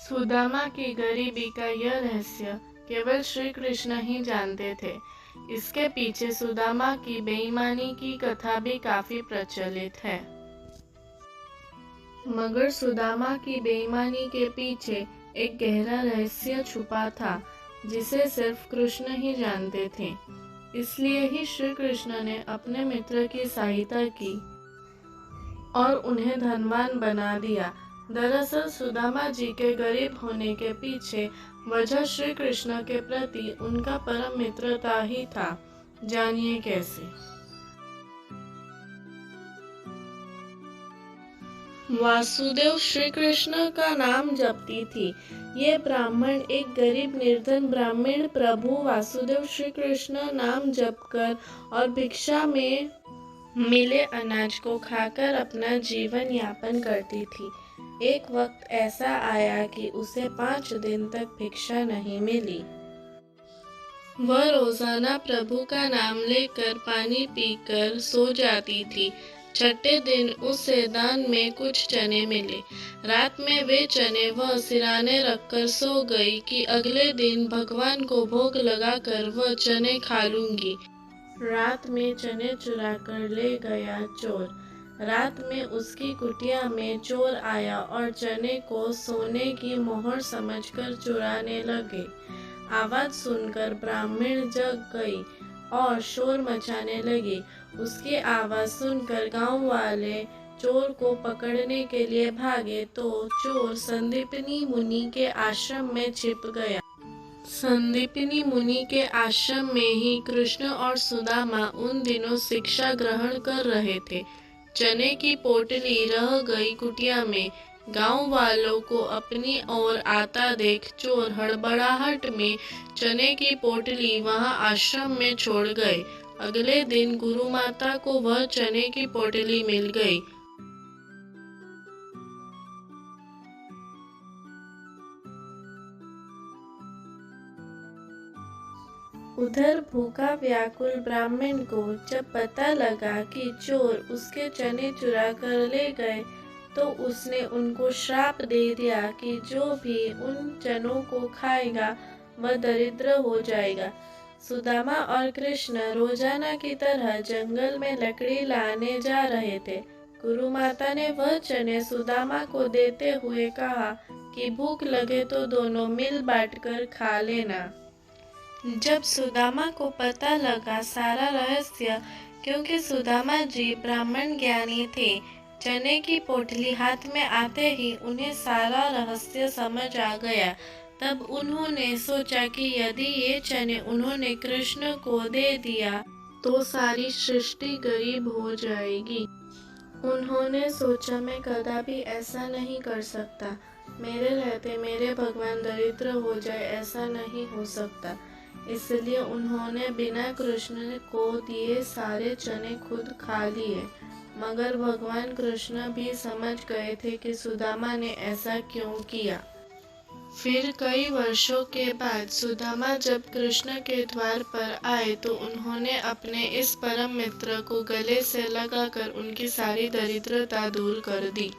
सुदामा की गरीबी का यह रहस्य केवल श्री कृष्ण ही जानते थे। इसके पीछे सुदामा की बेईमानी की कथा भी काफी प्रचलित है। मगर सुदामा की बेईमानी के पीछे एक गहरा रहस्य छुपा था, जिसे सिर्फ कृष्ण ही जानते थे। इसलिए ही श्री कृष्ण ने अपने मित्र की सहायता की और उन्हें धनवान बना दिया। दरअसल सुदामा जी के गरीब होने के पीछे वजह श्री कृष्ण के प्रति उनका परम मित्रता ही था। जानिए कैसे। वासुदेव श्री कृष्ण का नाम जपती थी। ये ब्राह्मण एक गरीब निर्धन ब्राह्मण प्रभु वासुदेव श्री कृष्ण नाम जपकर और भिक्षा में मिले अनाज को खाकर अपना जीवन यापन करती थी। एक वक्त ऐसा आया कि उसे 5 दिन तक भिक्षा नहीं मिली। वह रोजाना प्रभु का नाम लेकर पानी पीकर सो जाती थी। छठे दिन उसे दान में कुछ चने मिले। रात में वे चने वह सिराने रखकर सो गई कि अगले दिन भगवान को भोग लगाकर वह चने खा लूंगी। रात में चने चुरा कर ले गया चोर। रात में उसकी कुटिया में चोर आया और चने को सोने की मोहर समझकर चुराने लगे। आवाज सुनकर ब्राह्मण जग गई और शोर मचाने लगी। उसकी आवाज सुनकर गांव वाले चोर को पकड़ने के लिए भागे तो चोर संदीपनी मुनि के आश्रम में छिप गया। संदीपनी मुनि के आश्रम में ही कृष्ण और सुदामा उन दिनों शिक्षा ग्रहण कर रहे थे। चने की पोटली रह गई कुटिया में। गांव वालों को अपनी ओर आता देख चोर हड़बड़ाहट में चने की पोटली वहां आश्रम में छोड़ गए। अगले दिन गुरु माता को वह चने की पोटली मिल गई। उधर भूखा व्याकुल ब्राह्मण को जब पता लगा कि चोर उसके चने चुरा कर ले गए, तो उसने उनको श्राप दे दिया कि जो भी उन चनों को खाएगा वह दरिद्र हो जाएगा। सुदामा और कृष्ण रोजाना की तरह जंगल में लकड़ी लाने जा रहे थे। गुरु माता ने वह चने सुदामा को देते हुए कहा कि भूख लगे तो दोनों मिल बांटकर खा लेना। जब सुदामा को पता लगा सारा रहस्य, क्योंकि सुदामा जी ब्राह्मण ज्ञानी थे, चने की पोटली हाथ में आते ही उन्हें सारा रहस्य समझ आ गया। तब उन्होंने सोचा कि यदि ये चने उन्होंने कृष्ण को दे दिया तो सारी सृष्टि गरीब हो जाएगी। उन्होंने सोचा मैं कदापि ऐसा नहीं कर सकता। मेरे रहते मेरे भगवान दरिद्र हो जाए, ऐसा नहीं हो सकता। इसलिए उन्होंने बिना कृष्ण को दिए सारे चने खुद खा लिए। मगर भगवान कृष्ण भी समझ गए थे कि सुदामा ने ऐसा क्यों किया। फिर कई वर्षों के बाद सुदामा जब कृष्ण के द्वार पर आए तो उन्होंने अपने इस परम मित्र को गले से लगाकर उनकी सारी दरिद्रता दूर कर दी।